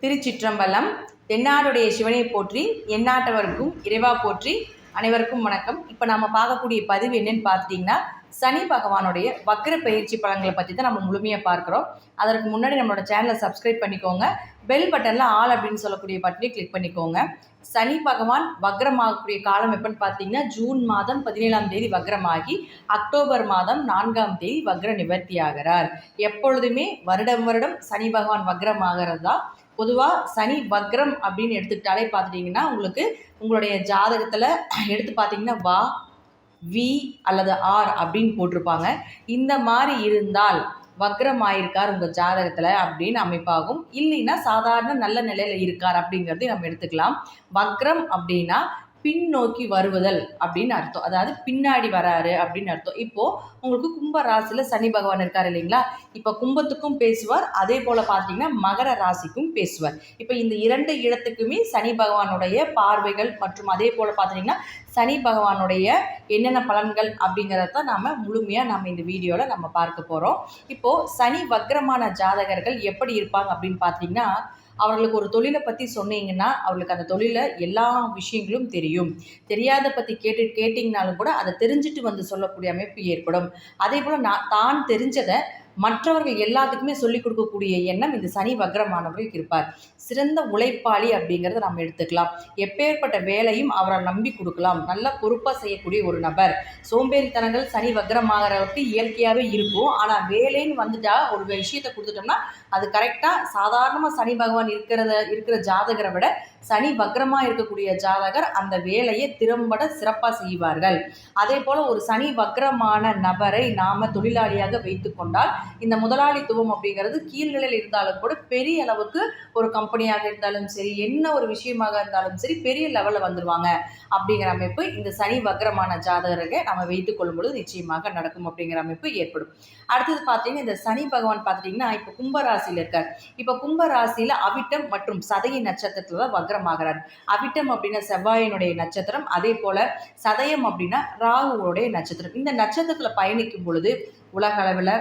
திருச்சிற்றம்பலம். தென்னாடுடைய சிவனை போற்றி, எந்நாட்டவருக்கும் இறைவா போற்றி. அனைவருக்கும் வணக்கம். இப்போ நம்ம பார்க்கக்கூடிய பதிவு என்னன்னு பார்த்துட்டிங்கன்னா, சனி பகவானுடைய வக்ர பயிற்சி பலன்களை பற்றி தான் நம்ம முழுமையாக பார்க்குறோம். அதற்கு முன்னாடி நம்மளோட சேனலை சப்ஸ்கிரைப் பண்ணிக்கோங்க. பெல் பட்டனில் ஆல் அப்படின்னு சொல்லக்கூடிய பட்டனை கிளிக் பண்ணிக்கோங்க. சனி பகவான் வக்ரமாகக்கூடிய காலம் எப்போன்னு பார்த்தீங்கன்னா, ஜூன் மாதம் 17ஆம் தேதி வக்ரமாகி அக்டோபர் மாதம் 4ஆம் தேதி வக்ர நிவர்த்தி ஆகிறார். எப்பொழுதுமே வருடம் சனி பகவான் வக்ரமாகிறது தான். பொதுவாக சனி வக்ரம் அப்படின்னு எடுத்துக்கிட்டாலே பார்த்துட்டிங்கன்னா, உங்களுக்கு உங்களுடைய ஜாதகத்தில் எடுத்து பார்த்தீங்கன்னா வா, வி அல்லது ஆர் அப்படின்னு போட்டிருப்பாங்க. இந்த மாதிரி இருந்தால் வக்ரம் ஆயிருக்கார் உங்கள் ஜாதகத்தில் அப்படின்னு அமைப்பாகும். இல்லைன்னா சாதாரண நல்ல நிலையில் இருக்கார் அப்படிங்கிறதையும் நம்ம எடுத்துக்கலாம். வக்ரம் அப்படின்னா பின்னோக்கி வருவதல் அப்படின்னு அர்த்தம். அதாவது பின்னாடி வராரு அப்படின்னு அர்த்தம். இப்போது உங்களுக்கு கும்ப ராசியில் சனி பகவான் இருக்கார் இல்லைங்களா? இப்போ கும்பத்துக்கும் பேசுவார், அதே போல் பார்த்தீங்கன்னா மகர ராசிக்கும் பேசுவார். இப்போ இந்த இரண்டு இடத்துக்குமே சனி பகவானுடைய பார்வைகள் மற்றும் அதே போல் பார்த்தீங்கன்னா சனி பகவானுடைய என்னென்ன பலன்கள் அப்படிங்கிறத நாம் முழுமையாக இந்த வீடியோவில் நம்ம பார்க்க போகிறோம். இப்போது சனி வக்ரமான ஜாதகர்கள் எப்படி இருப்பாங்க அப்படின்னு பார்த்தீங்கன்னா, அவர்களுக்கு ஒரு தொழிலை பற்றி சொன்னீங்கன்னா அவர்களுக்கு அந்த தொழிலில் எல்லா விஷயங்களும் தெரியும். தெரியாத பற்றி கேட்டிங்கனாலும் கூட அதை தெரிஞ்சுட்டு வந்து சொல்லக்கூடிய அமைப்பு ஏற்படும். அதே போல் தான் தெரிஞ்சதை மற்றவர்கள் எல்லாத்துக்குமே சொல்லிக் கொடுக்கக்கூடிய எண்ணம் இந்த சனி வக்ரமானவர்களுக்கு இருப்பார். சிறந்த உழைப்பாளி அப்படிங்கிறத நம்ம எடுத்துக்கலாம். எப்பேற்பட்ட வேலையும் அவரை நம்பி கொடுக்கலாம். நல்ல பொறுப்பாக செய்யக்கூடிய ஒரு நபர். சோம்பேறித்தனங்கள் சனி வக்ரமாகறவருக்கு இயற்கையாகவே இருக்கும். ஆனால் வேலைன்னு வந்துட்டா ஒரு விஷயத்தை கொடுத்துட்டோம்னா அது கரெக்டாக சாதாரணமாக சனி பகவான் இருக்கிற ஜாதகரை விட சனி வக்ரமாக இருக்கக்கூடிய ஜாதகர் அந்த வேலையை திறம்பட சிறப்பாக செய்வார்கள். அதே போல் ஒரு சனி வக்ரமான நபரை நாம் தொழிலாளியாக வைத்து கொண்டால் இந்த முதலாளித்துவம் அப்படிங்கிறது கீழ்நிலையில் இருந்தாலும் கூட பெரிய அளவுக்கு ஒரு கம்பெனியாக இருந்தாலும் சரி, என்ன ஒரு விஷயமாக இருந்தாலும் சரி, பெரிய லெவலில் வந்துடுவாங்க அப்படிங்கிற அமைப்பு இந்த சனி வக்ரமான ஜாதகரை நம்ம வைத்துக் கொள்ளும் பொழுது நிச்சயமாக நடக்கும் அப்படிங்கிற அமைப்பு ஏற்படும். அடுத்தது பார்த்தீங்கன்னா, இந்த சனி பகவான் பார்த்துட்டிங்கன்னா இப்போ கும்பராசியில் இருக்கார். இப்போ கும்பராசியில் அவிட்டம் மற்றும் சதய நட்சத்திரத்தில் தான் வக்ரமாகிறார். அவிட்டம் அப்படின்னா செவ்வாயினுடைய நட்சத்திரம், அதே போல் சதயம் அப்படின்னா ராகுவோடைய நட்சத்திரம். இந்த நட்சத்திரத்தில் பயணிக்கும் பொழுது உலக அளவில்,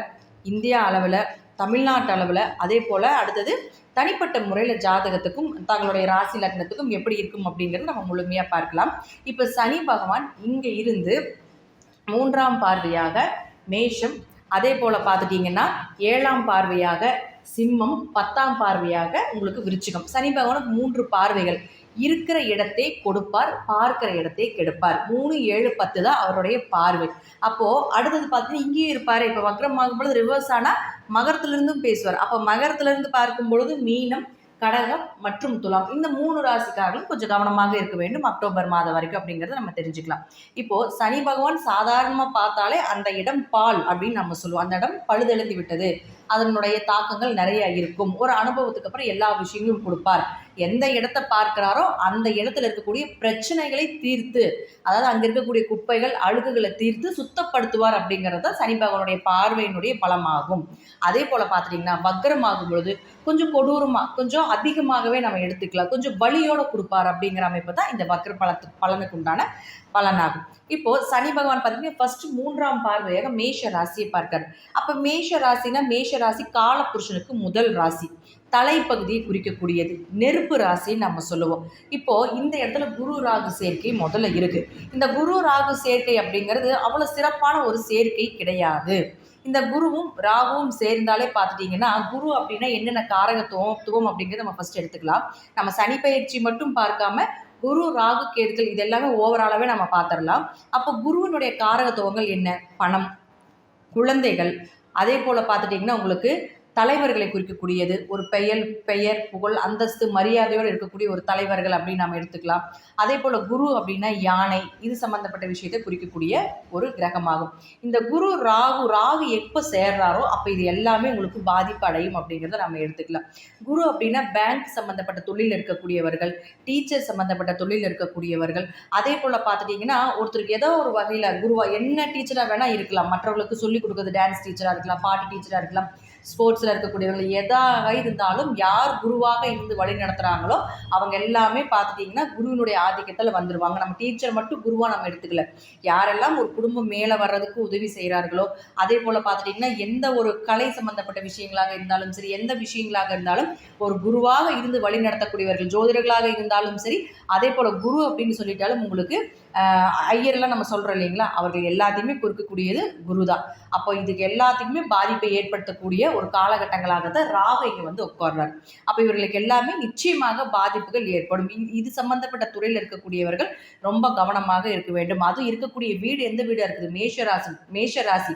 இந்தியா அளவில், தமிழ்நாட்டு அளவில், அதே போல் அடுத்தது தனிப்பட்ட முறையில் ஜாதகத்துக்கும் தங்களுடைய ராசி லக்னத்துக்கும் எப்படி இருக்கும் அப்படிங்கிறது நம்ம முழுமையாக பார்க்கலாம். இப்போ சனி பகவான் இங்கே இருந்து 3ஆம் பார்வையாக மேஷம், அதே போல் பார்த்துட்டிங்கன்னா 7ஆம் பார்வையாக சிம்மம், 10ஆம் பார்வையாக உங்களுக்கு விருச்சிகம். சனி பகவானுக்கு 3 பார்வைகள். இருக்கிற இடத்தை கொடுப்பார், பார்க்கிற இடத்தை கெடுப்பார். 3, 7, 10 தான் அவருடைய பார்வை. அப்போது அடுத்தது பார்த்தீங்கன்னா இங்கேயும் இருப்பார். இப்போ வக்ரமாகும் பொழுது ரிவர்ஸ் ஆனால் மகரத்திலிருந்தும் பேசுவார். அப்போ மகரத்திலிருந்து பார்க்கும் பொழுது மீனம், கடகம் மற்றும் துலாம், இந்த 3 ராசிக்காரர்களும் கொஞ்சம் கவனமாக இருக்க வேண்டும் அக்டோபர் மாதம் வரைக்கும் அப்படிங்கிறத நம்ம தெரிஞ்சுக்கலாம். இப்போது சனி பகவான் சாதாரணமாக பார்த்தாலே அந்த இடம் பால் அப்படின்னு நம்ம சொல்லுவோம். அந்த இடம் பழுதெழுந்து விட்டது, அதனுடைய தாக்கங்கள் நிறைய இருக்கும். ஒரு அனுபவத்துக்கு அப்புறம் எல்லா விஷயங்களும் கொடுப்பார். எந்த இடத்தை பார்க்கிறாரோ அந்த இடத்துல இருக்கக்கூடிய பிரச்சனைகளை தீர்த்து, அதாவது அங்கே இருக்கக்கூடிய குப்பைகள் அழுகுகளை தீர்த்து சுத்தப்படுத்துவார் அப்படிங்கிறது தான் சனி பகவானுடைய பார்வையினுடைய பலமாகும். அதே போல் பார்த்துட்டிங்கன்னா வக்ரமாகும் பொழுது கொஞ்சம் கொடூரமாக, கொஞ்சம் அதிகமாகவே நம்ம எடுத்துக்கலாம், கொஞ்சம் வலியோடு கொடுப்பார் அப்படிங்கிற அமைப்பு தான் இந்த வக்ர பலனுக்கு உண்டான பலனாகும். இப்போது சனி பகவான் பார்த்தீங்கன்னா ஃபர்ஸ்ட் 3ஆம் பார்வையாக மேஷ ராசியை பார்க்கார். அப்போ மேஷ ராசினா மேஷ ராசி காலபுருஷனுக்கு முதல் ராசி, தலைப்பகுதியை குறிக்கக்கூடியது, நெருப்பு ராசின்னு நம்ம சொல்லுவோம். இப்போது இந்த இடத்துல குரு ராகு சேர்க்கை முதல்ல இருக்குது. இந்த குரு ராகு சேர்க்கை அப்படிங்கிறது அவ்வளோ சிறப்பான ஒரு சேர்க்கை கிடையாது. இந்த குருவும் ராகுவும் சேர்ந்தாலே பார்த்துட்டிங்கன்னா, குரு அப்படின்னா என்னென்ன காரகத்துவம் அப்படிங்கிறத நம்ம ஃபஸ்ட் எடுத்துக்கலாம். நம்ம சனி பயிற்சி மட்டும் பார்க்காம குரு ராகு கேதுக்கள் இது எல்லாமே ஓவராலாகவே நம்ம பார்த்துடலாம். அப்போ குருவினுடைய காரகத்துவங்கள் என்ன? பணம், குழந்தைகள், அதே போல் பார்த்துட்டிங்கன்னா உங்களுக்கு தலைவர்களை குறிக்கக்கூடியது, ஒரு பெயர் புகழ் அந்தஸ்து மரியாதையோடு இருக்கக்கூடிய ஒரு தலைவர்கள் அப்படின்னு நம்ம எடுத்துக்கலாம். அதே போல் குரு அப்படின்னா யானை, இது சம்மந்தப்பட்ட விஷயத்தை குறிக்கக்கூடிய ஒரு கிரகமாகும். இந்த குரு ராகு எப்போ சேர்றாரோ அப்போ இது எல்லாமே உங்களுக்கு பாதிப்பு அடையும் அப்படிங்கிறத நம்ம எடுத்துக்கலாம். குரு அப்படின்னா பேங்க் சம்மந்தப்பட்ட தொழில் இருக்கக்கூடியவர்கள், டீச்சர் சம்மந்தப்பட்ட தொழில் இருக்கக்கூடியவர்கள், அதே போல் பார்த்துட்டிங்கன்னா ஒருத்தருக்கு ஏதோ ஒரு வகையில் குருவா என்ன டீச்சராக வேணால் இருக்கலாம். மற்றவர்களுக்கு சொல்லிக் கொடுக்குறது டான்ஸ் டீச்சராக இருக்கலாம், பாட்டு டீச்சராக இருக்கலாம், ஸ்போர்ட்ஸில் இருக்கக்கூடியவர்கள் எதாக இருந்தாலும் யார் குருவாக இருந்து வழி நடத்துகிறாங்களோ அவங்க எல்லாமே பார்த்துட்டிங்கன்னா குருவினுடைய ஆதிக்கத்தில் வந்துடுவாங்க. நம்ம டீச்சர் மட்டும் குருவாக நம்ம எடுத்துக்கல, யாரெல்லாம் ஒரு குடும்பம் மேலே வர்றதுக்கு உதவி செய்கிறார்களோ அதே போல் பார்த்துட்டிங்கன்னா எந்த ஒரு கலை சம்மந்தப்பட்ட விஷயங்களாக இருந்தாலும் சரி, எந்த விஷயங்களாக இருந்தாலும் ஒரு குருவாக இருந்து வழி நடத்தக்கூடியவர்கள், ஜோதிடர்களாக இருந்தாலும் சரி, அதே போல் குரு அப்படின்னு சொல்லிட்டாலும் உங்களுக்கு ஐயரெல்லாம் நம்ம சொல்கிறோம் இல்லைங்களா, அவர்கள் எல்லாத்தையுமே கொடுக்கக்கூடியது குரு தான். அப்போ இதுக்கு எல்லாத்துக்குமே பாதிப்பை ஏற்படுத்தக்கூடிய ஒரு காலகட்டங்களாக தான் ராகு இங்கே வந்து உட்கார்றார். அப்போ இவர்களுக்கு எல்லாமே நிச்சயமாக பாதிப்புகள் ஏற்படும். இது சம்பந்தப்பட்ட துறையில் இருக்கக்கூடியவர்கள் ரொம்ப கவனமாக இருக்க வேண்டும். அதுவும் இருக்கக்கூடிய வீடு எந்த வீடாக இருக்குது? மேஷராசி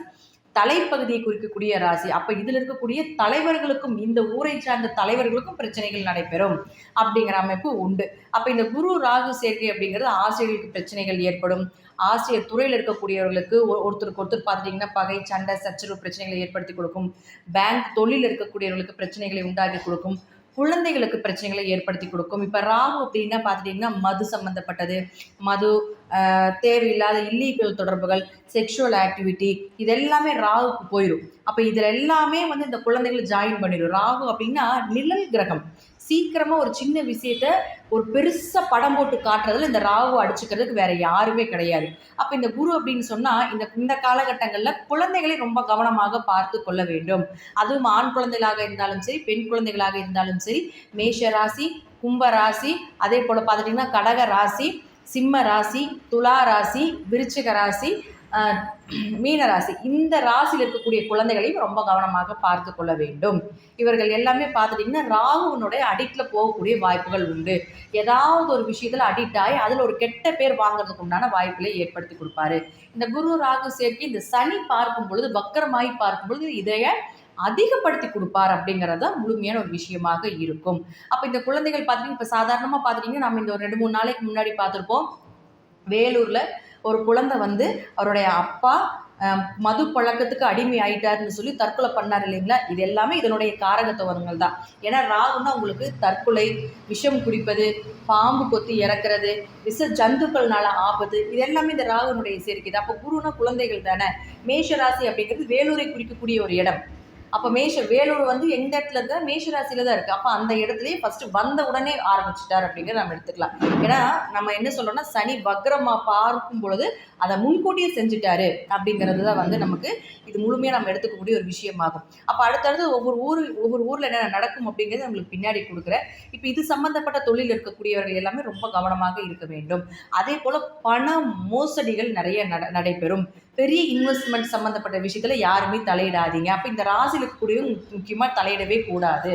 தலைப்பகுதியை குறிக்கக்கூடிய ராசி. அப்போ இதில் இருக்கக்கூடிய தலைவர்களுக்கும், இந்த ஊரை சார்ந்த தலைவர்களுக்கும் பிரச்சனைகள் நடைபெறும் அப்படிங்கிற அமைப்பு உண்டு. அப்போ இந்த குரு ராகு சேர்க்கை அப்படிங்கிறது ஆசிரியர்களுக்கு பிரச்சனைகள் ஏற்படும். ஆசிரியர் துறையில் இருக்கக்கூடியவர்களுக்கு ஒருத்தருக்கு ஒருத்தர் பார்த்துட்டிங்கன்னா பகை, சண்டை, சச்சரவு பிரச்சனைகளை ஏற்படுத்தி கொடுக்கும். பேங்க் தொழில் இருக்கக்கூடியவர்களுக்கு பிரச்சனைகளை உண்டாக்கி கொடுக்கும். குழந்தைகளுக்கு பிரச்சனைகளை ஏற்படுத்தி கொடுக்கும். இப்போ ராகு அப்படின்னா பார்த்துட்டிங்கன்னா மது சம்மந்தப்பட்டது, மது, தேவையில்லாத இல்லீகல் தொடர்புகள், செக்ஷுவல் ஆக்டிவிட்டி, இதெல்லாமே ராகுக்கு போயிடும். அப்போ இதில் எல்லாமே வந்து இந்த குழந்தைகளை ஜாயின் பண்ணிடும். ராகு அப்படின்னா நிழல் கிரகம். சீக்கிரமாக ஒரு சின்ன விஷயத்த ஒரு பெருசாக படம் போட்டு காட்டுறதுல இந்த ராகு அடிச்சுக்கிறதுக்கு வேற யாருமே கிடையாது. அப்போ இந்த குரு அப்படின்னு சொன்னால் இந்த காலகட்டங்களில் குழந்தைகளை ரொம்ப கவனமாக பார்த்து கொள்ள வேண்டும். அதுவும் ஆண் குழந்தைகளாக இருந்தாலும் சரி, பெண் குழந்தைகளாக இருந்தாலும் சரி, மேஷ ராசி, கும்ப ராசி, அதே போல் பார்த்துட்டிங்கன்னா கடக ராசி, சிம்ம ராசி, துலா ராசி, விருச்சிக ராசி, மீன ராசி, இந்த ராசியில் இருக்கக்கூடிய குழந்தைகளையும் ரொம்ப கவனமாக பார்த்து கொள்ள வேண்டும். இவர்கள் எல்லாமே பார்த்துட்டிங்கன்னா ராகுவனுடைய அடிக்டில் போகக்கூடிய வாய்ப்புகள் உண்டு. ஏதாவது ஒரு விஷயத்தில் அடிக்ட் ஆகி அதில் ஒரு கெட்ட பேர் வாங்குறதுக்கு உண்டான வாய்ப்புகளை ஏற்படுத்தி கொடுப்பாரு. இந்த குரு ராகு சேர்க்கை இந்த சனி பார்க்கும் பொழுது, வக்கரமாகி பார்க்கும் பொழுது இதைய அதிகப்படுத்தி கொடுப்பார் அப்படிங்கிறத முழுமையான ஒரு விஷயமாக இருக்கும். அப்போ இந்த குழந்தைகள் பார்த்திங்கன்னா இப்போ சாதாரணமாக பார்த்துட்டிங்கன்னா நம்ம இந்த ஒரு 2-3 நாளைக்கு முன்னாடி பார்த்துருப்போம், வேலூரில் ஒரு குழந்தை வந்து அவருடைய அப்பா மது பழக்கத்துக்கு அடிமை ஆயிட்டாருன்னு சொல்லி தற்கொலை பண்ணார் இல்லைங்களா. இது எல்லாமே இதனுடைய காரகத்துவங்கள் தான். ஏன்னா ராகுன்னா உங்களுக்கு தற்கொலை, விஷம் குடிப்பது, பாம்பு கொத்தி இறக்குறது, விஷ ஜந்துக்கள்னால ஆபத்து, இது எல்லாமே இந்த ராகுனுடைய சேர்க்குது. அப்போ குருனா குழந்தைகள் தானே. மேஷ ராசி அப்படிங்கிறது வேலூரை குறிக்கக்கூடிய ஒரு இடம். அப்போ வேலூர் வந்து எந்த இடத்துல இருந்தால் மேஷராசியில தான் இருக்குது. அப்போ அந்த இடத்துலையே ஃபஸ்ட்டு வந்த உடனே ஆரம்பிச்சிட்டார் அப்படிங்கிறத நம்ம எடுத்துக்கலாம். ஏன்னா நம்ம என்ன சொல்கிறோம்னா சனி வக்ரமாக பார்க்கும் பொழுது அதை முன்கூட்டியே செஞ்சுட்டாரு அப்படிங்கிறது தான் வந்து நமக்கு இது முழுமையாக நம்ம எடுத்துக்கக்கூடிய ஒரு விஷயமாகும். அப்போ அடுத்தடுத்து ஒவ்வொரு ஊரில் என்ன நடக்கும் அப்படிங்கிறது நம்மளுக்கு பின்னாடி கொடுக்குறேன். இப்போ இது சம்மந்தப்பட்ட தொழில் இருக்கக்கூடியவர்கள் எல்லாமே ரொம்ப கவனமாக இருக்க வேண்டும். அதே போல் பண மோசடிகள் நிறைய நடைபெறும். பெரிய இன்வெஸ்ட்மெண்ட் சம்மந்தப்பட்ட விஷயத்தில் யாருமே தலையிடாதீங்க. அப்போ இந்த ராசியில் இருக்கக்கூடிய முக்கியமாக தலையிடவே கூடாது.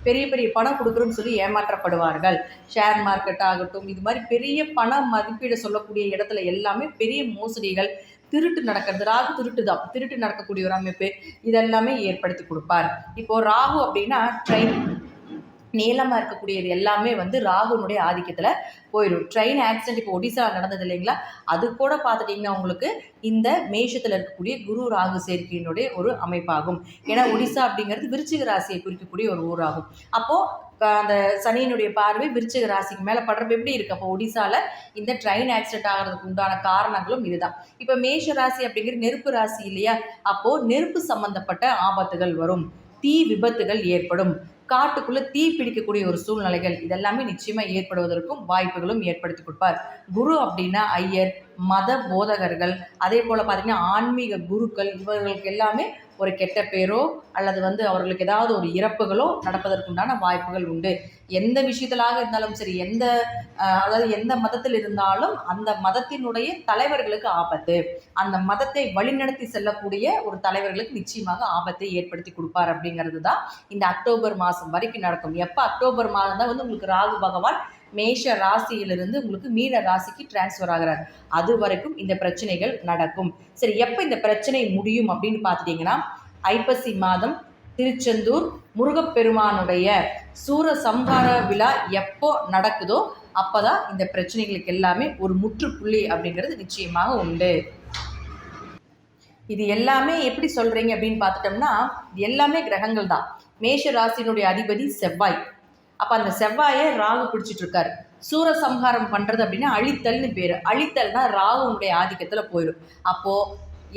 பெரிய பெரிய பணம் கொடுக்குறோன்னு சொல்லி ஏமாற்றப்படுவார்கள். ஷேர் மார்க்கெட் ஆகட்டும், இது மாதிரி பெரிய பண மதிப்பீடு சொல்லக்கூடிய இடத்துல எல்லாமே பெரிய மோசடிகள், திருட்டு நடக்கிறது. ராகு திருட்டு நடக்கக்கூடிய ஒரு அமைப்பு இதெல்லாமே ஏற்படுத்தி கொடுப்பார். இப்போது ராகு அப்படின்னா ட்ரெயின் நீளமாக இருக்கக்கூடியது எல்லாமே வந்து ராகுனுடைய ஆதிக்கத்தில் போயிடும். ட்ரெயின் ஆக்சிடென்ட் இப்போ ஒடிசா நடந்தது இல்லைங்களா, அது கூட பார்த்துட்டிங்கன்னா உங்களுக்கு இந்த மேஷத்தில் இருக்கக்கூடிய குரு ராகு சேர்க்கையினுடைய ஒரு அமைப்பாகும். ஏன்னா ஒடிசா அப்படிங்கிறது விருச்சிக ராசியை குறிக்கக்கூடிய ஒரு ஊராகும். அப்போது அந்த சனியினுடைய பார்வை விருச்சிக ராசிக்கு மேலே படுறப்ப எப்படி இருக்குது? அப்போ ஒடிசாவில் இந்த ட்ரெயின் ஆக்சிடென்ட் ஆகிறதுக்கு உண்டான காரணங்களும் இதுதான். இப்போ மேஷ ராசி அப்படிங்கிறது நெருப்பு ராசி இல்லையா, அப்போது நெருப்பு சம்பந்தப்பட்ட ஆபத்துகள் வரும், தீ விபத்துகள் ஏற்படும், காட்டுக்குள்ளே தீ பிடிக்கக்கூடிய ஒரு சூழ்நிலைகள் இதெல்லாமே நிச்சயமாக ஏற்படுவதற்கும் வாய்ப்புகளும் ஏற்படுத்தி கொடுப்பார். குரு அப்படின்னா ஐயர், மத போதகர்கள், அதே போல் பார்த்திங்கன்னா ஆன்மீக குருக்கள், இவர்களுக்கு எல்லாமே ஒரு கெட்ட பேரோ அல்லது வந்து அவர்களுக்கு ஏதாவது ஒரு இறப்புகளோ நடப்பதற்குண்டான வாய்ப்புகள் உண்டு. எந்த விஷயத்திலாக இருந்தாலும் சரி, அதாவது எந்த மதத்தில் இருந்தாலும் அந்த மதத்தினுடைய தலைவர்களுக்கு ஆபத்து, அந்த மதத்தை வழிநடத்தி செல்லக்கூடிய ஒரு தலைவர்களுக்கு நிச்சயமாக ஆபத்தை ஏற்படுத்தி கொடுப்பார் அப்படிங்கிறது தான் இந்த அக்டோபர் மாதம் வரைக்கும் நடக்கும். எப்போ அக்டோபர் மாதம் தான் வந்து உங்களுக்கு ராகு பகவான் மேஷ ராசியிலிருந்து உங்களுக்கு மீன ராசிக்கு டிரான்ஸ்ஃபர் ஆகிறார். அது வரைக்கும் இந்த பிரச்சனைகள் நடக்கும். சரி, எப்போ இந்த பிரச்சனை முடியும் அப்படின்னு பார்த்துட்டிங்கன்னா, ஐப்பசி மாதம் திருச்செந்தூர் முருகப்பெருமானுடைய சூரசம்ஹார விழா எப்போ நடக்குதோ அப்போதான் இந்த பிரச்சனைகளுக்கு எல்லாமே ஒரு முற்றுப்புள்ளி அப்படிங்கிறது நிச்சயமாக உண்டு. இது எல்லாமே எப்படி சொல்கிறீங்க அப்படின்னு பார்த்துட்டோம்னா, எல்லாமே கிரகங்கள் தான். மேஷ ராசியினுடைய அதிபதி செவ்வாய். அப்போ அந்த செவ்வாயை ராகு பிடிச்சிட்டு இருக்காரு. சூரசம்ஹாரம் பண்ணுறது அப்படின்னா அழித்தல்னு பேர். அழித்தல்னா ராகுனுடைய ஆதிக்கத்தில் போயிடும். அப்போது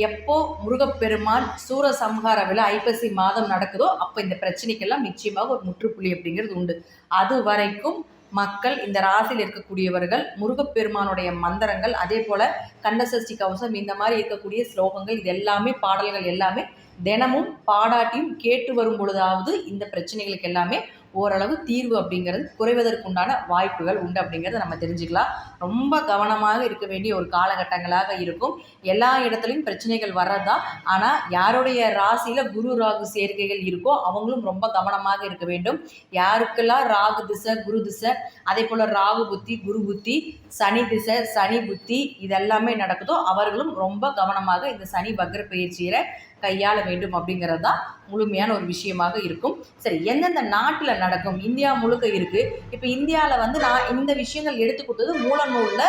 எப்போ முருகப்பெருமான் சூரசம்ஹார விழா ஐப்பசி மாதம் நடக்குதோ அப்போ இந்த பிரச்சனைக்கெல்லாம் நிச்சயமாக ஒரு முற்றுப்புள்ளி அப்படிங்கிறது உண்டு. அது வரைக்கும் மக்கள் இந்த ராசியில் இருக்கக்கூடியவர்கள் முருகப்பெருமானுடைய மந்திரங்கள், அதே போல் கந்தசஷ்டி கவசம், இந்த மாதிரி இருக்கக்கூடிய ஸ்லோகங்கள், இது எல்லாமே பாடல்கள் எல்லாமே தினமும் பாடாட்டியும் கேட்டு வரும் பொழுதாவது இந்த பிரச்சனைகளுக்கு எல்லாமே ஓரளவு தீர்வு அப்படிங்கிறது குறைவதற்குண்டான வாய்ப்புகள் உண்டு அப்படிங்கிறத நம்ம தெரிஞ்சுக்கலாம். ரொம்ப கவனமாக இருக்க வேண்டிய ஒரு காலகட்டங்களாக இருக்கும். எல்லா இடத்துலையும் பிரச்சனைகள் வர்றது தான். ஆனால் யாருடைய ராசியில் குரு ராகு சேர்க்கைகள் இருக்கோ அவங்களும் ரொம்ப கவனமாக இருக்க வேண்டும். யாருக்கெல்லாம் ராகு திசை, குரு திசை, அதே போல் ராகு புத்தி, குரு புத்தி, சனி திசை, சனி புத்தி இதெல்லாமே நடக்குதோ அவர்களும் ரொம்ப கவனமாக இந்த சனி வக்ர பயிற்சியை கையாள வேண்டும் அப்படிங்கிறது தான் முழுமையான ஒரு விஷயமாக இருக்கும். சரி, எந்தெந்த நாட்டில் நடக்கும்? இந்தியா முழுக்க இருக்குது. இப்போ இந்தியாவில் நான் இந்த விஷயங்கள் எடுத்து கொடுத்தது மூல நூலில்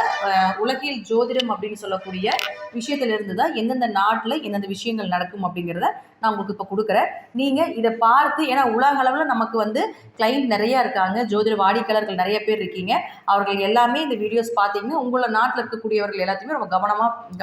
உலகில் ஜோதிடம் அப்படின்னு சொல்லக்கூடிய விஷயத்திலிருந்து தான் எந்தெந்த நாட்டில் எந்தெந்த விஷயங்கள் நடக்கும் அப்படிங்கிறத நான் உங்களுக்கு இப்போ கொடுக்குறேன். நீங்கள் இதை பார்த்து, ஏன்னா உலக அளவில் நமக்கு கிளைண்ட் நிறையா இருக்காங்க, ஜோதிட வாடிக்கையாளர்கள் நிறைய பேர் இருக்கீங்க. அவர்கள் எல்லாமே இந்த வீடியோஸ் பார்த்தீங்கன்னா உங்களோட நாட்டில் இருக்கக்கூடியவர்கள் எல்லாத்தையுமே ரொம்ப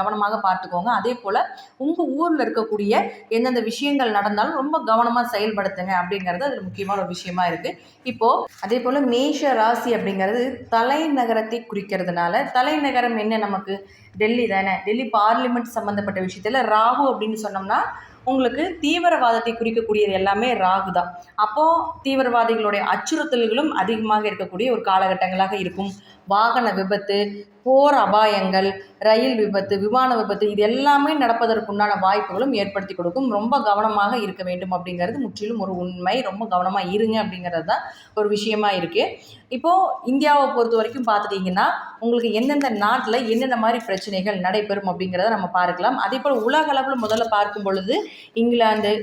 கவனமாக பார்த்துக்கோங்க. அதே போல் உங்கள் ஊரில் இருக்கக்கூடிய எந்தெந்த விஷயங்கள் நடந்தாலும் ரொம்ப கவனமாக செயல்படுத்துங்க அப்படிங்கிறது அது முக்கியமான ஒரு விஷயமா இருக்குது. இப்போது அதே போல் மேஷ ராசி அப்படிங்கிறது தலைநகரத்தை குறிக்கிறதுனால, தலைநகரம் என்ன நமக்கு டெல்லி தானே. டெல்லி பார்லிமெண்ட் சம்மந்தப்பட்ட விஷயத்தில் ராகு அப்படின்னு சொன்னோம்னா உங்களுக்கு தீவிரவாதத்தை குறிக்கக்கூடியது எல்லாமே ராகு தான். அப்போது தீவிரவாதிகளுடைய அச்சுறுத்தல்களும் அதிகமாக இருக்கக்கூடிய ஒரு காலகட்டங்களாக இருக்கும். வாகன விபத்து, போர் அபாயங்கள், ரயில் விபத்து, விமான விபத்து, இது எல்லாமே நடப்பதற்குண்டான வாய்ப்புகளும் ஏற்படுத்தி கொடுக்கும். ரொம்ப கவனமாக இருக்க வேண்டும் அப்படிங்கிறது முற்றிலும் ஒரு உண்மை. ரொம்ப கவனமாக இருங்க அப்படிங்கிறது தான் ஒரு விஷயமா இருக்குது. இப்போது இந்தியாவை பொறுத்த வரைக்கும் பார்த்துட்டிங்கன்னா உங்களுக்கு எந்தெந்த நாட்டில் என்னென்ன மாதிரி பிரச்சனைகள் நடைபெறும் அப்படிங்கிறத நம்ம பார்க்கலாம். அதே போல் உலக அளவில் முதல்ல பார்க்கும் பொழுது England,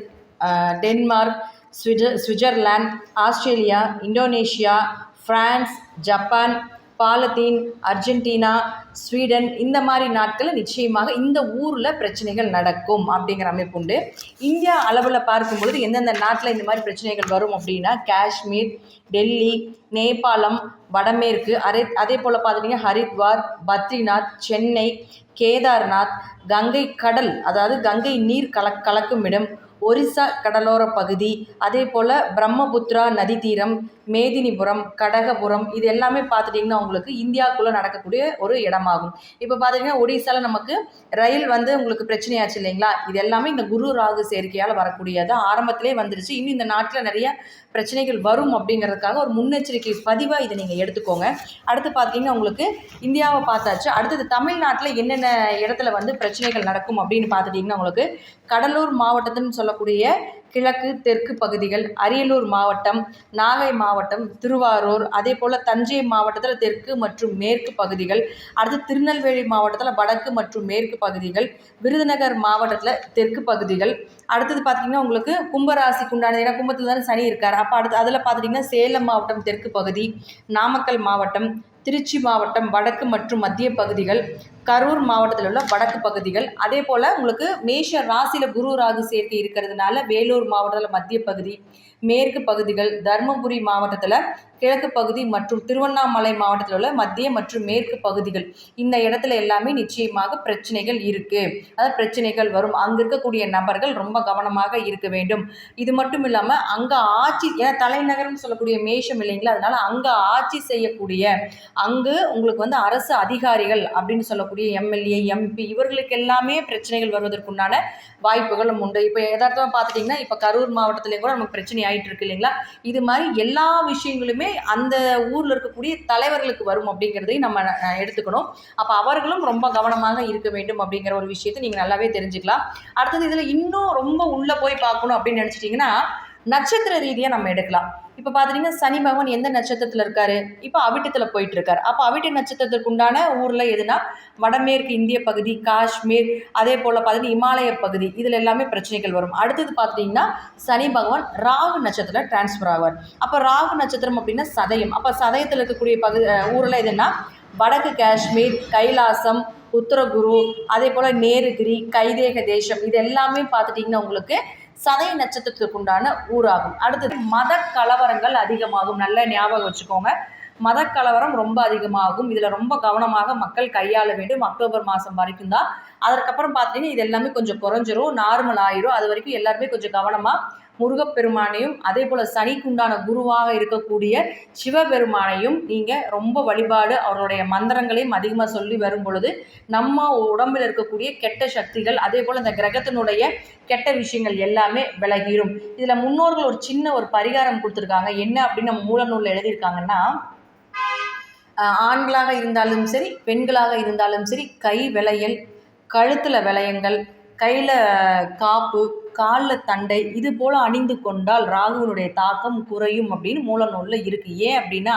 Denmark, Switzerland, Australia, Indonesia, France, Japan, Palestine, Argentina, Sweden, இந்த மாதிரி நாட்களில் நிச்சயமாக இந்த ஊரில் பிரச்சனைகள் நடக்கும் அப்படிங்கிற அமைப்பு உண்டு. இந்தியா அளவில் பார்க்கும் பொழுது எந்தெந்த நாட்டில் இந்த மாதிரி பிரச்சனைகள் வரும் அப்படின்னா காஷ்மீர், டெல்லி, நேபாளம், வடமேற்கு, அதே போல் பார்த்துட்டிங்கன்னா ஹரித்வார், பத்ரிநாத், சென்னை, கேதார்நாத், கங்கை கடல், அதாவது கங்கை நீர் கலக்கும் இடம், ஒரிசா கடலோர பகுதி, அதே போல் பிரம்மபுத்திரா நதி தீரம், மேதினிபுரம், கடகபுரம், இது எல்லாமே பார்த்துட்டிங்கன்னா உங்களுக்கு இந்தியாவுக்குள்ளே நடக்கக்கூடிய ஒரு இடமாகும். இப்போ பார்த்திங்கன்னா ஒடிசாவில் நமக்கு ரயில் உங்களுக்கு பிரச்சனையாச்சு இல்லைங்களா? இது எல்லாமே இந்த குரு ராகு சேர்க்கையால் வரக்கூடியது. ஆரம்பத்திலே வந்துருச்சு. இன்னும் இந்த நாட்டில் நிறைய பிரச்சனைகள் வரும் அப்படிங்கிறதுக்காக ஒரு முன்னெச்சரிக்கை பதிவாக இதை நீங்கள் எடுத்துக்கோங்க. அடுத்து பார்த்திங்கன்னா உங்களுக்கு இந்தியாவை பார்த்தாச்சு. அடுத்தது தமிழ்நாட்டில் என்னென்ன இடத்துல பிரச்சனைகள் நடக்கும் அப்படின்னு பார்த்துட்டிங்கன்னா உங்களுக்கு கடலூர் மாவட்டத்துன்னு சொல்லக்கூடிய கிழக்கு தெற்கு பகுதிகள், அரியலூர் மாவட்டம், நாகை மாவட்டம், திருவாரூர், அதே போல் தஞ்சை மாவட்டத்தில் தெற்கு மற்றும் மேற்கு பகுதிகள், அடுத்து திருநெல்வேலி மாவட்டத்தில் வடக்கு மற்றும் மேற்கு பகுதிகள், விருதுநகர் மாவட்டத்தில் தெற்கு பகுதிகள், அடுத்தது பார்த்திங்கன்னா உங்களுக்கு கும்பராசிக்கு உண்டானது, ஏன்னா கும்பத்தில் தானே சனி இருக்கார். அப்போ அடுத்து அதில் பார்த்திங்கன்னா சேலம் மாவட்டம் தெற்கு பகுதி, நாமக்கல் மாவட்டம், திருச்சி மாவட்டம் வடக்கு மற்றும் மத்திய பகுதிகள், கரூர் மாவட்டத்தில் உள்ள வடக்கு பகுதிகள், அதே போல் உங்களுக்கு மேஷ ராசியில் குரு ராகு சேர்க்கை இருக்கிறதுனால வேலூர் மாவட்டத்தில் மத்திய பகுதி, மேற்கு பகுதிகள், தருமபுரி மாவட்டத்தில் கிழக்கு பகுதி மற்றும் திருவண்ணாமலை மாவட்டத்தில் உள்ள மத்திய மற்றும் மேற்கு பகுதிகள், இந்த இடத்துல எல்லாமே நிச்சயமாக பிரச்சனைகள் இருக்குது. அதாவது பிரச்சனைகள் வரும். அங்கே இருக்கக்கூடிய நபர்கள் ரொம்ப கவனமாக இருக்க வேண்டும். இது மட்டும் இல்லாமல் அங்கே ஆட்சி, ஏன்னா தலைநகரம் சொல்லக்கூடிய மேஷம் இல்லைங்களா, அதனால் அங்கே ஆட்சி செய்யக்கூடிய அங்கு உங்களுக்கு அரசு அதிகாரிகள் அப்படின்னு சொல்லக்கூடிய எம்எல்ஏ, எம்பி, இவர்களுக்கு எல்லாமே பிரச்சனைகள் வருவதற்குண்டான வாய்ப்புகளும் உண்டு. இப்போ யதார்த்தமாக பார்த்துட்டிங்கன்னா இப்போ கரூர் மாவட்டத்திலே கூட நமக்கு பிரச்சனை ஆகிட்டு இருக்கு இல்லைங்களா? இது மாதிரி எல்லா விஷயங்களுமே அந்த ஊரில் இருக்கக்கூடிய தலைவர்களுக்கு வரும் அப்படிங்கிறதையும் நம்ம எடுத்துக்கணும். அப்போ அவர்களும் ரொம்ப கவனமாக இருக்க வேண்டும் அப்படிங்கிற ஒரு விஷயத்தை நீங்கள் நல்லாவே தெரிஞ்சுக்கலாம். அடுத்தது இதில் இன்னும் ரொம்ப உள்ளே போய் பார்க்கணும் அப்படின்னு நினச்சிட்டிங்கன்னா நட்சத்திர ரீதியாக நம்ம எடுக்கலாம். இப்போ பார்த்துட்டிங்கன்னா சனி பகவான் எந்த நட்சத்திரத்தில் இருக்கார்? இப்போ அவிட்டத்தில் போயிட்டு இருக்கார். அப்போ அவிட்ட நட்சத்திரத்துக்கு உண்டான ஊரில் எதுனா வடமேற்கு இந்திய பகுதி, காஷ்மீர், அதே போல் பார்த்திங்கன்னா இமாலய பகுதி, இதில் எல்லாமே பிரச்சனைகள் வரும். அடுத்தது பார்த்துட்டிங்கன்னா சனி பகவான் ராகு நட்சத்திரத்தில் டிரான்ஸ்ஃபர் ஆவார். அப்போ ராகு நட்சத்திரம் அப்படின்னா சதயம். அப்போ சதயத்தில் இருக்கக்கூடிய ஊரில் எதுனா வடக்கு காஷ்மீர், கைலாசம், உத்தரகுரு, அதே போல் நேருகிரி, கைதேக தேசம், இது எல்லாமே பார்த்துட்டிங்கன்னா உங்களுக்கு சதய நட்சத்திரத்துக்கு உண்டான ஊராகும். அடுத்தது மத கலவரங்கள் அதிகமாகும். நல்ல ஞாபகம் வச்சுக்கோங்க. மத கலவரம் ரொம்ப அதிகமாகும். இதில் ரொம்ப கவனமாக மக்கள் கையாள வேண்டும். அக்டோபர் மாதம் வரைக்கும் தான். அதற்கப்புறம் பார்த்தீங்கன்னா இது எல்லாமே கொஞ்சம் குறைஞ்சிரும், நார்மல் ஆயிரும். அது வரைக்கும் எல்லாருமே கொஞ்சம் கவனமாக முருகப்பெருமானையும் அதே போல் சனிக்குண்டான குருவாக இருக்கக்கூடிய சிவபெருமானையும் நீங்கள் ரொம்ப வழிபாடு அவருடைய மந்திரங்களையும் அதிகமாக சொல்லி வரும் பொழுது நம்ம உடம்பில் இருக்கக்கூடிய கெட்ட சக்திகள் அதே போல் இந்த கிரகத்தினுடைய கெட்ட விஷயங்கள் எல்லாமே விலகிரும். இதில் முன்னோர்கள் ஒரு சின்ன ஒரு பரிகாரம் கொடுத்துருக்காங்க. என்ன அப்படின்னு நம்ம மூலநூலில் எழுதியிருக்காங்கன்னா, ஆண்களாக இருந்தாலும் சரி பெண்களாக இருந்தாலும் சரி கை விளையல், கழுத்தில் விளையங்கள், கையில் காப்பு, காலில் தண்டை இது போல் அணிந்து கொண்டால் ராகுவினுடைய தாக்கம் குறையும் அப்படின்னு மூலநூலில் இருக்குது. ஏன் அப்படின்னா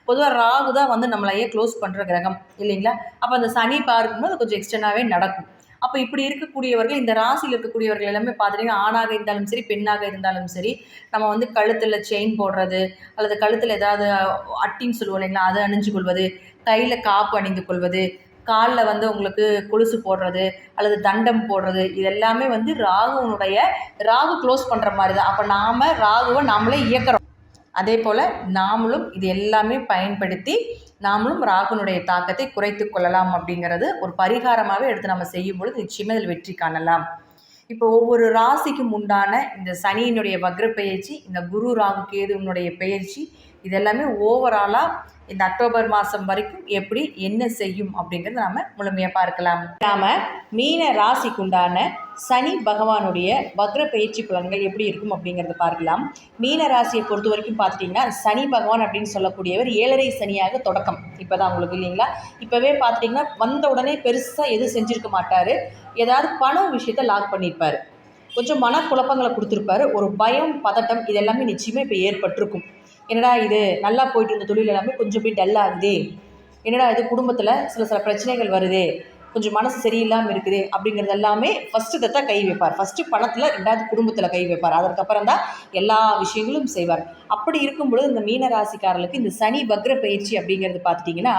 பொதுவாக ராகு தான் வந்து நம்மளையே க்ளோஸ் பண்ணுற கிரகம் இல்லைங்களா. அப்போ அந்த சனி பார்க்கும்போது கொஞ்சம் எக்ஸ்டர்னாகவே நடக்கும். அப்போ இப்படி இருக்கக்கூடியவர்கள், இந்த ராசியில் இருக்கக்கூடியவர்கள் எல்லாமே பார்த்துட்டிங்கன்னா ஆணாக இருந்தாலும் சரி பெண்ணாக இருந்தாலும் சரி நம்ம வந்து கழுத்தில் செயின் போடுறது அல்லது கழுத்தில் ஏதாவது அட்டின்னு சொல்லுவோம் இல்லைங்களா, அதை அணிஞ்சு கொள்வது, கையில் காப்பு அணிந்து கொள்வது, காலில் வந்து உங்களுக்கு கொலுசு போடுறது அல்லது தண்டம் போடுறது இது எல்லாமே வந்து ராகு க்ளோஸ் பண்ணுற மாதிரி தான். அப்போ நாம் ராகுவை நாமளே இயக்கிறோம். அதே போல் நாமளும் இது எல்லாமே பயன்படுத்தி நாமளும் ராகுனுடைய தாக்கத்தை குறைத்து கொள்ளலாம். அப்படிங்கிறது ஒரு பரிகாரமாகவே எடுத்து நம்ம செய்யும் பொழுது நிச்சயமாக இதில் வெற்றி காணலாம். இப்போ ஒவ்வொரு ராசிக்கும் உண்டான இந்த சனியினுடைய வக்ர பெயர்ச்சி, இந்த குரு ராகு கேதுவினுடைய பெயர்ச்சி இதெல்லாமே ஓவராலாக இந்த அக்டோபர் மாதம் வரைக்கும் எப்படி என்ன செய்யும் அப்படிங்கிறத நாம் முழுமையாக பார்க்கலாம். நாம் மீன ராசிக்குண்டான சனி பகவானுடைய வக்ர பயிற்சி பலன்கள் எப்படி இருக்கும் அப்படிங்கிறத பார்க்கலாம். மீன ராசியை பொறுத்த வரைக்கும் பார்த்துட்டிங்கன்னா சனி பகவான் அப்படின்னு சொல்லக்கூடியவர் 7.5 சனியாக தொடக்கம் இப்போ தான் உங்களுக்கு இல்லைங்களா. இப்போவே பார்த்துட்டிங்கன்னா வந்த உடனே பெருசாக எதுவும் செஞ்சுருக்க மாட்டார். ஏதாவது பண விஷயத்தை லாக் பண்ணியிருப்பார், கொஞ்சம் மனக்குழப்பங்களை கொடுத்துருப்பாரு, ஒரு பயம் பதட்டம் இதெல்லாமே நிச்சயமாக இப்போ ஏற்பட்டிருக்கும். என்னடா இது நல்லா போயிட்டு இருந்த தொழில் எல்லாமே கொஞ்சம் போய் டல்லாகுது, என்னடா இது குடும்பத்தில் சில பிரச்சனைகள் வருது, கொஞ்சம் மனசு சரியில்லாமல் இருக்குது அப்படிங்கிறது எல்லாமே ஃபஸ்ட்டு தான் கை வைப்பார். ஃபஸ்ட்டு பணத்தில், ரெண்டாவது குடும்பத்தில் கை வைப்பார். அதற்கப்புறம் தான் எல்லா விஷயங்களும் செய்வார். அப்படி இருக்கும்பொழுது இந்த மீன ராசிக்காரர்களுக்கு இந்த சனி வக்ர பயிற்சி அப்படிங்கிறது பார்த்துட்டிங்கன்னா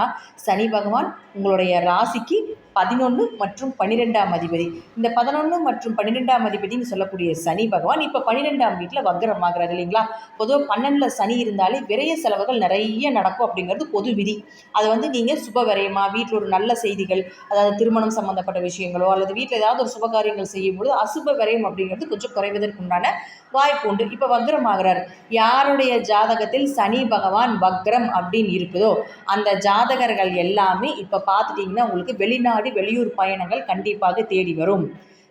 சனி பகவான் உங்களுடைய ராசிக்கு 11 மற்றும் 12ஆம் அதிபதி. இந்த 11 மற்றும் 12ஆம் அதிபதினு சொல்லக்கூடிய சனி பகவான் இப்போ 12ஆம் வீட்டில் வக்ரமாகிறார் இல்லைங்களா. பொதுவாக 12ல் சனி இருந்தாலே விரய செலவுகள் நிறைய நடக்கும் அப்படிங்கிறது பொது விதி. அது வந்து நீங்கள் சுப விரயமாக வீட்டில் ஒரு நல்ல செய்திகள், அதாவது திருமணம் சம்மந்தப்பட்ட விஷயங்களோ அல்லது வீட்டில் ஏதாவது ஒரு சுபகாரியங்கள் செய்யும்போது அசுப விரயம் அப்படிங்கிறது கொஞ்சம் குறைவதற்குண்டான வாய்ப்பு உண்டு. இப்போ வக்ரமாகிறார். யாருடைய ஜாதகத்தில் சனி பகவான் வக்ரம் அப்படின்னு இருக்குதோ அந்த ஜாதகர்கள் எல்லாமே இப்போ பார்த்துட்டிங்கன்னா உங்களுக்கு வெளியூர் பயணங்கள் கண்டிப்பாக தேடி வரும்,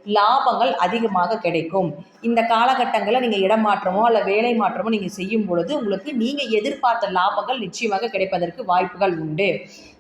லாபங்கள் அதிகமாக கிடைக்கும். இந்த காலகட்டங்களில் நீங்கள் இடமாற்றமோ அல்ல வேலை மாற்றமோ நீங்கள் செய்யும் பொழுது உங்களுக்கு நீங்கள் எதிர்பார்த்த லாபங்கள் நிச்சயமாக கிடைப்பதற்கு வாய்ப்புகள் உண்டு.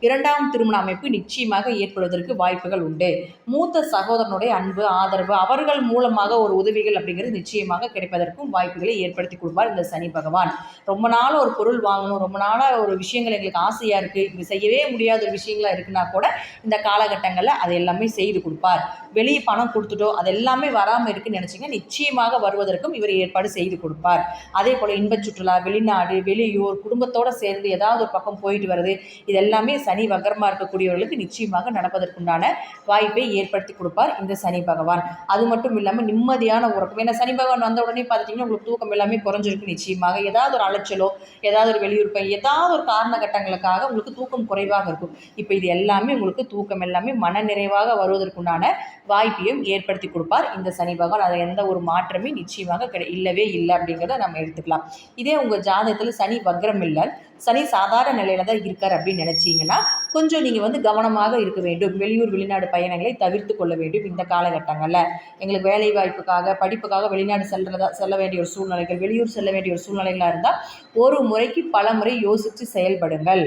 2ஆம் திருமண அமைப்பு நிச்சயமாக ஏற்படுவதற்கு வாய்ப்புகள் உண்டு. மூத்த சகோதரனுடைய அன்பு ஆதரவு அவர்கள் மூலமாக ஒரு உதவிகள் அப்படிங்கிறது நிச்சயமாக கிடைப்பதற்கும் வாய்ப்புகளை ஏற்படுத்தி கொடுப்பார் இந்த சனி பகவான். ரொம்ப நாள் ஒரு பொருள் வாங்கணும், ரொம்ப நாளாக ஒரு விஷயங்கள் எங்களுக்கு ஆசையாக இருக்குது, இது செய்யவே முடியாத ஒரு விஷயங்களாக இருக்குன்னா கூட இந்த காலகட்டங்களில் அதை எல்லாமே செய்து கொடுப்பார். வெளியே பணம் கொடுத்துட்டோ அது எல்லாமே வராமல் இருக்குன்னு நினச்சிங்க நிச்சயமாக வருவதற்கும் இவர் ஏற்பாடு செய்து கொடுப்பார். அதே போல் இன்ப சுற்றுலா, வெளிநாடு, வெளியூர், குடும்பத்தோடு சேர்ந்து ஏதாவது ஒரு பக்கம் போயிட்டு வருது இது எல்லாமே சனி வக்ரமாக இருக்கக்கூடியவர்களுக்கு நிச்சயமாக நடப்பதற்குண்டான வாய்ப்பை ஏற்படுத்தி கொடுப்பார் இந்த சனி பகவான். அது மட்டும் இல்லாமல் நிம்மதியான உறக்கம். ஏன்னா சனி பகவான் வந்த உடனே பார்த்துட்டிங்கன்னா உங்களுக்கு தூக்கம் எல்லாமே குறைஞ்சிருக்கு. நிச்சயமாக ஏதாவது ஒரு அலைச்சலோ ஏதாவது ஒரு வெளியூர் போய் ஏதாவது ஒரு காரணகட்டங்களுக்காக உங்களுக்கு தூக்கம் குறைவாக இருக்கும். இப்போ இது எல்லாமே உங்களுக்கு தூக்கம் எல்லாமே மன நிறைவாக வருவதற்குண்டான வாய்ப்பையும் ஏற்படுத்தி கொடுப்பார் இந்த சனி பகவான். அதை எந்த ஒரு மாற்றமே நிச்சயமாக இல்லவே இல்லை அப்படிங்கிறத நம்ம எடுத்துக்கலாம். இதே உங்கள் ஜாதகத்தில் சனி வக்ரம் இல்லை, சனி சாதாரண நிலையில் தான் இருக்கார் அப்படின்னு நினச்சிங்கன்னா கொஞ்சம் நீங்கள் வந்து கவனமாக இருக்க வேண்டும். வெளியூர் வெளிநாடு பயணங்களை தவிர்த்து கொள்ள வேண்டும். இந்த காலகட்டங்களில் எங்களுக்கு வேலை வாய்ப்புக்காக படிப்புக்காக வெளிநாடு செல்ல வேண்டிய ஒரு சூழ்நிலைகள், வெளியூர் செல்ல வேண்டிய ஒரு சூழ்நிலைகளாக இருந்தால் ஒரு முறைக்கு பல முறை யோசித்து செயல்படுங்கள்.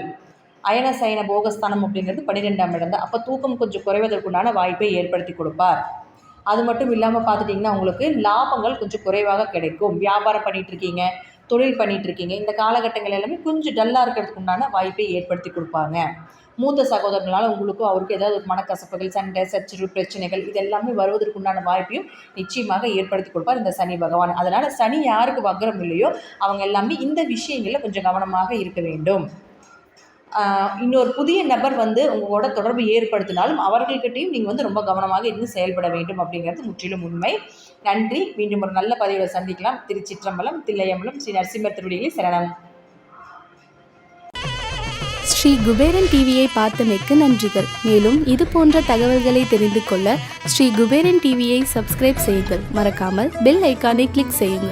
அயன சயன போகஸ்தானம் அப்படிங்கிறது 12ஆம் இடம் தான். அப்போ தூக்கம் கொஞ்சம் குறைவதற்குண்டான வாய்ப்பை ஏற்படுத்தி கொடுப்பார். அது மட்டும் இல்லாமல் பார்த்துட்டிங்கன்னா உங்களுக்கு லாபங்கள் கொஞ்சம் குறைவாக கிடைக்கும். வியாபாரம் பண்ணிகிட்ருக்கீங்க, தொழில் பண்ணிகிட்ருக்கீங்க, இந்த காலகட்டங்கள் எல்லாமே கொஞ்சம் டல்லாக இருக்கிறதுக்கு உண்டான வாய்ப்பை ஏற்படுத்தி கொடுப்பாங்க. மூத்த சகோதரர்களால் உங்களுக்கும் அவருக்கும் ஏதாவது ஒரு மனக்கசப்புகள், சண்டை, சச்சரவு, பிரச்சனைகள் இது எல்லாமே வருவதற்குண்டான வாய்ப்பையும் நிச்சயமாக ஏற்படுத்தி கொடுப்பார் இந்த சனி பகவான். அதனால் சனி யாருக்கு வக்ரம் இல்லையோ அவங்க எல்லாமே இந்த விஷயங்களில் கொஞ்சம் கவனமாக இருக்க வேண்டும். இன்னொரு புதிய நபர் வந்து உங்களோட தொடர்பு ஏற்படுத்தினாலும் அவர்கள்கிட்டையும் நீங்கள் வந்து ரொம்ப கவனமாக இருந்து செயல்பட வேண்டும் அப்படிங்கிறது முற்றிலும் உண்மை. நன்றி. மீண்டும் ஒரு நல்ல பதிவில் சந்திக்கலாம். திருச்சிற்றம்பலம், தில்லையம்பலம், ஸ்ரீ நரசிம்மர் திருவடிகளே சரணம். ஸ்ரீ குபேரன் டிவியை பார்த்தமைக்கு நன்றிகள். மேலும் இது போன்ற தகவல்களை தெரிந்து கொள்ள ஸ்ரீ குபேரன் டிவியை சப்ஸ்கிரைப் செய்யுங்கள். மறக்காமல் பெல் ஐக்கானை கிளிக் செய்யுங்கள்.